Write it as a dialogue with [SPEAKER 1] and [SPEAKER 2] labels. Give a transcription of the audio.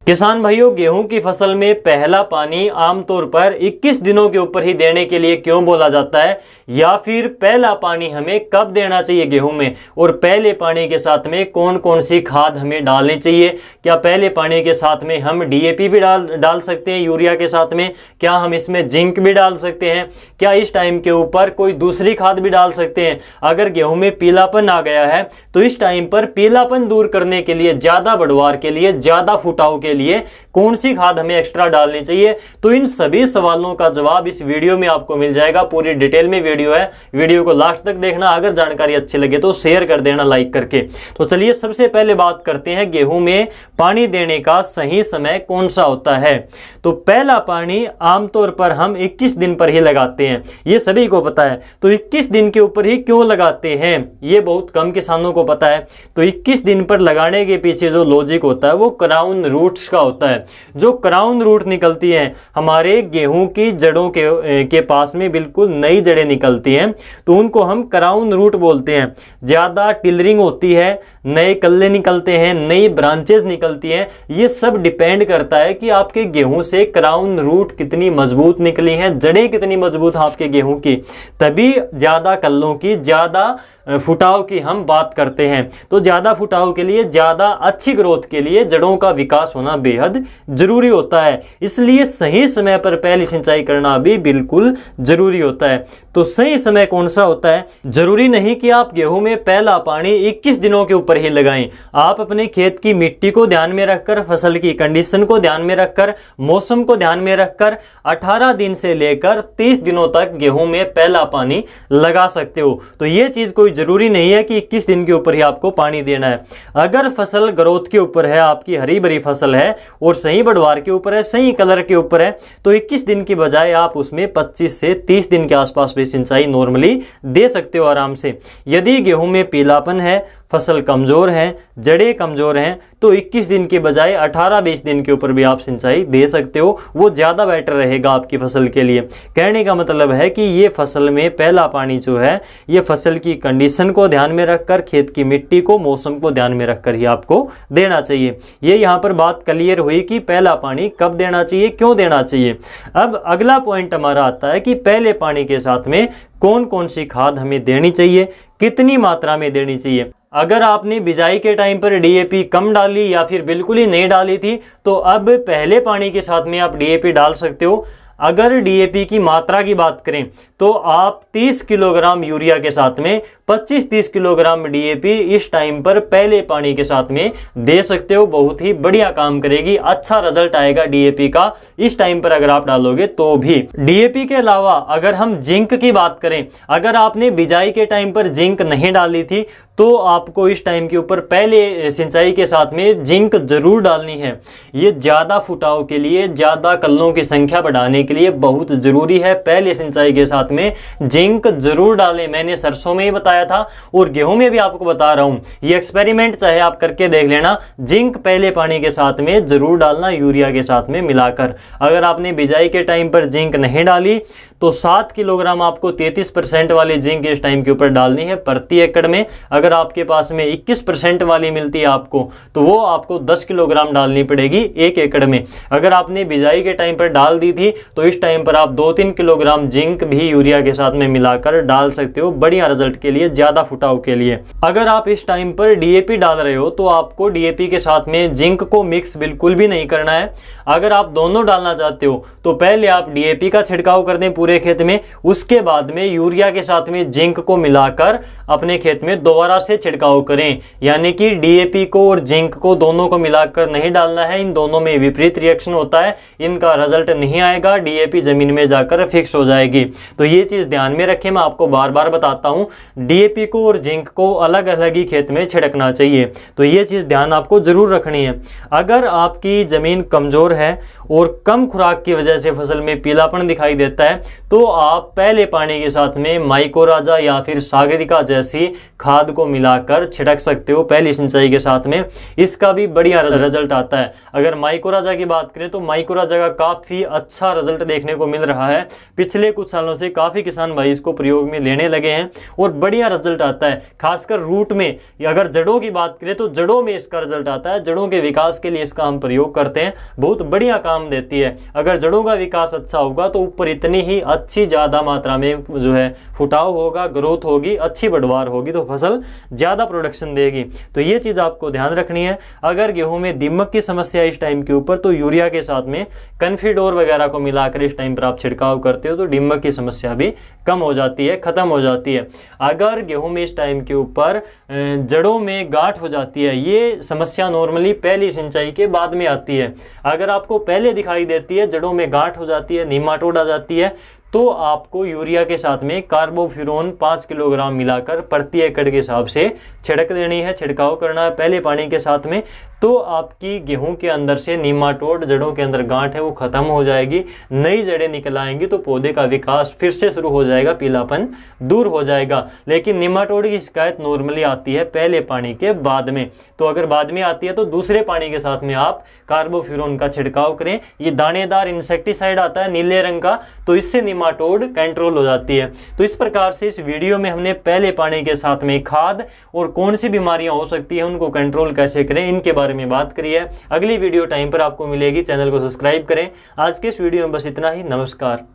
[SPEAKER 1] किसान भाइयों, गेहूं की फसल में पहला पानी आमतौर पर 21 दिनों के ऊपर ही देने के लिए क्यों बोला जाता है, या फिर पहला पानी हमें कब देना चाहिए गेहूं में, और पहले पानी के साथ में कौन कौन सी खाद हमें डालनी चाहिए। क्या पहले पानी के साथ में हम डीएपी भी डाल सकते हैं यूरिया के साथ में, क्या हम इसमें जिंक भी डाल सकते हैं, क्या इस टाइम के ऊपर कोई दूसरी खाद भी डाल सकते हैं। अगर गेहूं में पीलापन आ गया है तो इस टाइम पर पीलापन दूर करने के लिए, ज्यादा बढ़वार के लिए, ज्यादा फुटाव के लिए कौन सी खाद हमें एक्स्ट्रा डालनी चाहिए। तो इन सभी सवालों का जवाब इस वीडियो में आपको मिल जाएगा। पूरी डिटेल में वीडियो है, वीडियो को लास्ट तक देखना। अगर जानकारी अच्छी लगे तो शेयर कर देना लाइक करके। तो चलिए सबसे पहले बात करते हैं गेहूं में पानी देने का सही समय कौन सा होता है। तो पहला पानी आमतौर पर हम 21 दिन पर ही लगाते हैं, ये सभी को पता है। तो 21 दिन के ऊपर ही क्यों लगाते हैं, ये बहुत कम किसानों को पता है। तो 21 दिन पर लगाने के पीछे जो लॉजिक होता है वो क्राउन रूट्स का होता है। जो क्राउन रूट निकलती है हमारे गेहूं की जड़ों के पास में, बिल्कुल नई जड़ें निकलती हैं, तो उनको हम क्राउन रूट बोलते हैं। ज्यादा टिलरिंग होती है, नए कल्ले निकलते हैं, नई ब्रांचेस निकलती हैं। ये सब डिपेंड करता है कि आपके गेहूं से क्राउन रूट कितनी मजबूत निकली हैं, जड़ें कितनी मजबूत हैं आपके गेहूं की, तभी ज्यादा कल्लों की, ज्यादा फुटाव की हम बात करते हैं। तो ज्यादा फुटाव के लिए, ज्यादा अच्छी ग्रोथ के लिए जड़ों का विकास होना बेहद जरूरी होता है। इसलिए सही समय पर पहली सिंचाई करना भी बिल्कुल जरूरी होता है। तो सही समय कौन सा होता है, जरूरी नहीं कि आप गेहूं में पहला पानी 21 दिनों के ऊपर ही लगाएं। आप अपने खेत की मिट्टी को ध्यान में रखकर, फसल की कंडीशन को ध्यान में रखकर, मौसम को ध्यान में रखकर 18 दिन से लेकर 30 दिनों तक गेहूं में पहला पानी लगा सकते हो। तो ये चीज कोई जरूरी नहीं है कि 21 दिन के ऊपर ही आपको पानी देना है। अगर फसल ग्रोथ के ऊपर है, आपकी हरी भरी फसल है और सही बढ़वार के ऊपर है, सही कलर के ऊपर है, तो 21 दिन की बजाय आप उसमें 25 से 30 दिन के आसपास भी सिंचाई नॉर्मली दे सकते हो आराम से। यदि गेहूं में पीलापन है, फसल कमजोर है, जड़ें कमजोर हैं, तो 21 दिन के बजाय 18-20 दिन के ऊपर भी आप सिंचाई दे सकते हो। वो ज्यादा बेटर रहेगा आपकी फसल के लिए। कहने का मतलब है कि ये फसल में पहला पानी जो है, ये फसल की कंडीशन को ध्यान में रखकर, खेत की मिट्टी को, मौसम को ध्यान में रखकर ही आपको देना चाहिए। ये यहाँ पर बात क्लियर हुई कि पहला पानी कब देना चाहिए, क्यों देना चाहिए। अब अगला पॉइंट हमारा आता है कि पहले पानी के साथ में कौन कौन सी खाद हमें देनी चाहिए, कितनी मात्रा में देनी चाहिए। अगर आपने बिजाई के टाइम पर डीएपी कम डाली या फिर बिल्कुल ही नहीं डाली थी, तो अब पहले पानी के साथ में आप डीएपी डाल सकते हो। अगर डीएपी की मात्रा की बात करें तो आप 30 किलोग्राम यूरिया के साथ में 25-30 किलोग्राम डीएपी इस टाइम पर पहले पानी के साथ में दे सकते हो। बहुत ही बढ़िया काम करेगी, अच्छा रिजल्ट आएगा डीएपी का इस टाइम पर अगर आप डालोगे तो भी। डीएपी के अलावा अगर हम जिंक की बात करें, अगर आपने बिजाई के टाइम पर जिंक नहीं डाली थी तो आपको इस टाइम के ऊपर पहले सिंचाई के साथ में जिंक जरूर डालनी है। ये ज्यादा फुटाव के लिए, ज्यादा कल्लों की संख्या बढ़ाने के लिए बहुत जरूरी है। पहले सिंचाई के साथ में जिंक जरूर डालें। मैंने सरसों में ही बताया था और गेहूं में भी आपको बता रहा हूं। ये एक्सपेरिमेंट चाहे आप करके देख लेना। जिंक पहले पानी के साथ में जरूर डालना, यूरिया के साथ में मिलाकर। अगर आपने बिजाई के टाइम पर जिंक नहीं डाली तो 7 किलोग्राम आपको 33% वाली जिंक इस टाइम के ऊपर डालनी है प्रति एकड़ में। अगर आपके पास में 21% वाली मिलती है आपको, तो वो आपको 10 किलोग्राम डालनी पड़ेगी 1 एकड़ में। अगर आपने बिजाई के टाइम पर डाल दी थी तो इस टाइम पर आप 2-3 किलोग्राम जिंक भी यूरिया के साथ में मिलाकर डाल सकते हो, बढ़िया रिजल्ट के लिए, ज्यादा फुटाव के लिए। अगर आप इस टाइम पर डीएपी डाल रहे हो तो आपको डीएपी के साथ में जिंक को मिक्स बिल्कुल भी नहीं करना है। अगर आप दोनों डालना चाहते हो तो पहले आप डीएपी का छिड़काव कर दें पूरे खेत में, उसके बाद में यूरिया के साथ में जिंक को मिलाकर अपने खेत में दोबारा से छिड़काव करें। यानी कि डीएपी को और जिंक को दोनों को मिलाकर नहीं डालना है, इन दोनों में विपरीत रिएक्शन होता है, इनका रिजल्ट नहीं आएगा, डीएपी जमीन में जाकर फिक्स हो जाएगी। तो ये चीज ध्यान में रखें, मैं आपको बार बार बताता हूं, डीएपी को और जिंक को अलग अलग ही खेत में छिड़कना चाहिए। तो ये चीज ध्यान आपको जरूर रखनी है। अगर आपकी जमीन कमजोर है और कम खुराक की वजह से फसल में पीलापन दिखाई देता है तो आप पहले पानी के साथ में माइकोराजा या फिर सागरिका जैसी खाद को मिलाकर छिड़क सकते हो पहली सिंचाई के साथ में। इसका भी बढ़िया रिजल्ट आता है। अगर माइकोराजा की बात करें तो माइकोराजा का काफी अच्छा रिजल्ट देखने को मिल रहा है। पिछले कुछ सालों से काफी किसान भाई इसको प्रयोग में लेने लगे हैं और बढ़िया बढ़िया रिजल्ट आता है। खासकर रूट में, अगर जड़ों की बात करें तो जड़ों में इसका रिजल्ट आता है। जड़ों के विकास के लिए इसका हम प्रयोग करते हैं, बहुत बढ़िया काम देती है। अगर जड़ों का विकास अच्छा होगा तो ऊपर इतनी ही अच्छी ज़्यादा मात्रा में जो है फुटाव होगा, ग्रोथ होगी, अच्छी बढ़वार होगी, तो फसल ज़्यादा प्रोडक्शन देगी। तो ये चीज़ आपको ध्यान रखनी है। अगर गेहूं में दीमक की समस्या इस टाइम के ऊपर, तो यूरिया के साथ में कन्फिडोर वगैरह को मिलाकर इस टाइम पर आप छिड़काव करते हो तो दीमक की समस्या भी कम हो जाती है, खत्म हो जाती है। अगर गेहूं में इस टाइम के ऊपर जड़ों में गांठ हो जाती है, ये समस्या नॉर्मली पहली सिंचाई के बाद में आती है। अगर आपको पहले दिखाई देती है, जड़ों में गांठ हो जाती है, नीमाटोड आ जाती है, तो आपको यूरिया के साथ में कार्बोफ्यूरॉन 5 किलोग्राम मिलाकर प्रति एकड़ के हिसाब से छिड़क देनी है, छिड़काव करना है पहले पानी के साथ में। तो आपकी गेहूं के अंदर से नीमाटोड, जड़ों के अंदर गांठ है वो खत्म हो जाएगी, नई जड़ें निकल आएंगी, तो पौधे का विकास फिर से शुरू हो जाएगा, पीलापन दूर हो जाएगा। लेकिन नीमाटोड की शिकायत नॉर्मली आती है पहले पानी के बाद में। तो अगर बाद में आती है तो दूसरे पानी के साथ में आप कार्बोफ्यूरॉन का छिड़काव करें। ये दानेदार इंसेक्टिसाइड आता है नीले रंग का, तो इससे नीमाटोड कंट्रोल हो जाती है। तो इस प्रकार से इस वीडियो में हमने पहले पानी के साथ में खाद और कौन सी बीमारियां हो सकती है उनको कंट्रोल कैसे करें, इनके बारे में बात करी है। अगली वीडियो टाइम पर आपको मिलेगी, चैनल को सब्सक्राइब करें। आज के इस वीडियो में बस इतना ही। नमस्कार।